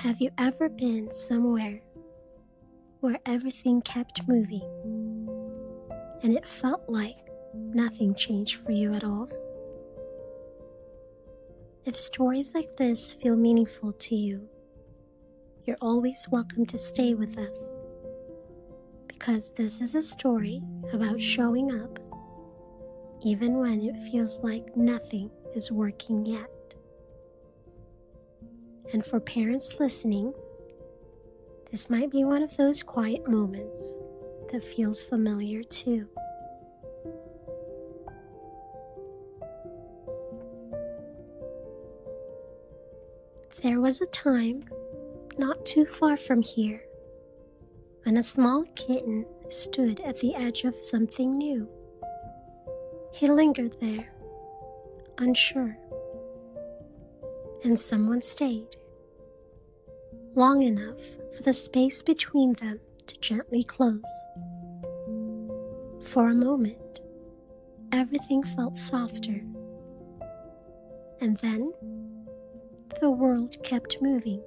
Have you ever been somewhere where everything kept moving and it felt like nothing changed for you at all? If stories like this feel meaningful to you, you're always welcome to stay with us, because this is a story about showing up even when it feels like nothing is working yet. And for parents listening, this might be one of those quiet moments that feels familiar too. There was a time, not too far from here, when a small kitten stood at the edge of something new. He lingered there, unsure, and someone stayed, long enough for the space between them to gently close. For a moment, everything felt softer, and then the world kept moving.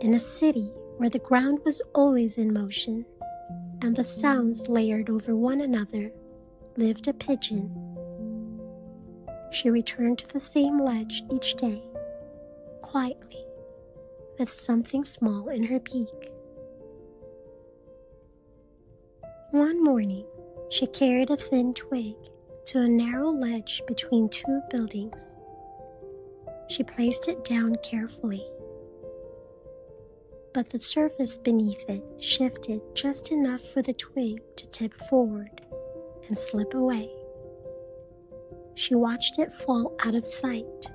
In a city where the ground was always in motion and the sounds layered over one another, lived a pigeon. She returned to the same ledge each day, quietly, with something small in her beak. One morning, she carried a thin twig to a narrow ledge between two buildings. She placed it down carefully, but the surface beneath it shifted just enough for the twig to tip forward and slip away. She watched it fall out of sight.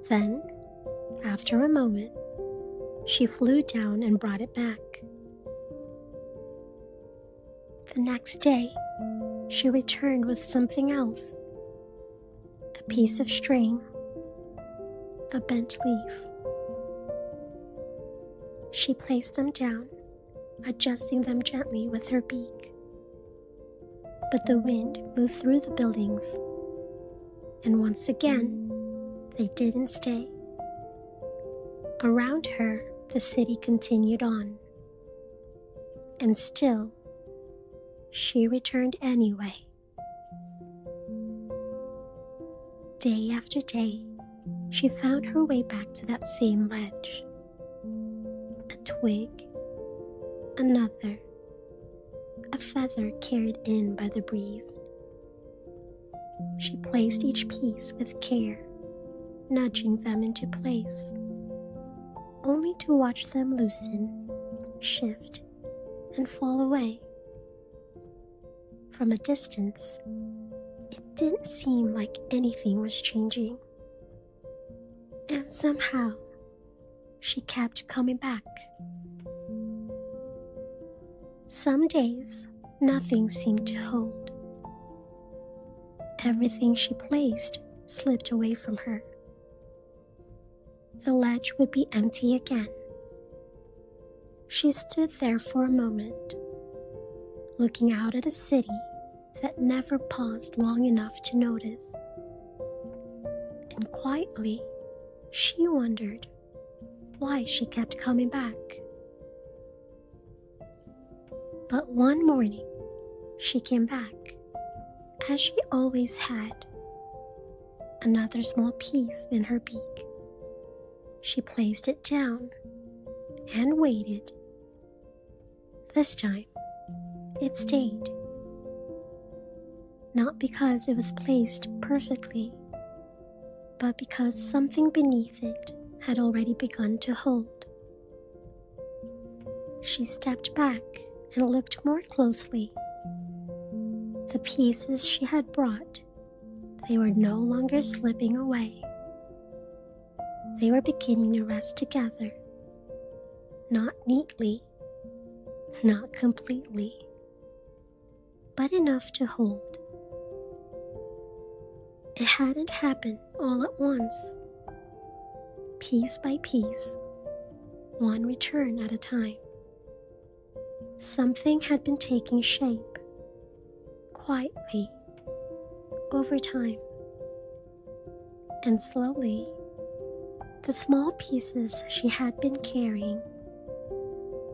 Then, after a moment, she flew down and brought it back. The next day, she returned with something else: a piece of string, a bent leaf. She placed them down, adjusting them gently with her beak. But the wind moved through the buildings, and once again, they didn't stay. Around her, the city continued on, and still, she returned anyway. Day after day, she found her way back to that same ledge. A twig, another, a feather carried in by the breeze. She placed each piece with care, nudging them into place, only to watch them loosen, shift, and fall away. From a distance, it didn't seem like anything was changing. And somehow, she kept coming back. Some days, nothing seemed to hold. Everything she placed slipped away from her. The ledge would be empty again. She stood there for a moment, looking out at a city that never paused long enough to notice. And quietly, she wondered why she kept coming back. But one morning, she came back, as she always had, another small piece in her beak. She placed it down and waited. This time, it stayed. Not because it was placed perfectly, but because something beneath it had already begun to hold. She stepped back and looked more closely. The pieces she had brought, they were no longer slipping away. They were beginning to rest together, not neatly, not completely, but enough to hold. It hadn't happened all at once. Piece by piece, one return at a time. Something had been taking shape, quietly, over time. And slowly, The small pieces she had been carrying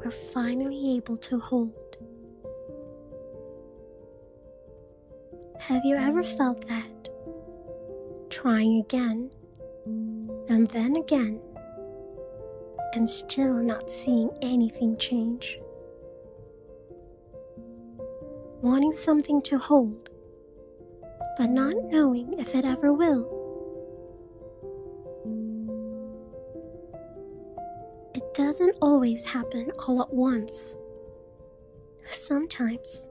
were finally able to hold. Have you ever felt that? Trying again, and then again, and still not seeing anything change? Wanting something to hold, but not knowing if it ever will. It doesn't always happen all at once. Sometimes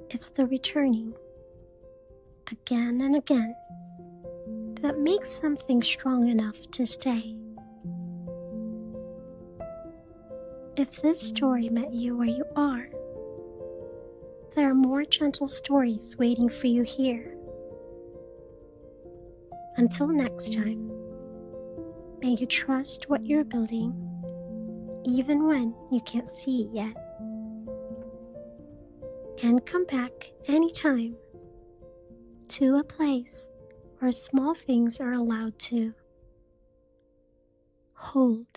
it's the returning, again and again, that makes something strong enough to stay. If this story met you where you are, there are more gentle stories waiting for you here. Until next time, may you trust what you're building, even when you can't see it yet. And come back anytime to a place where small things are allowed to hold.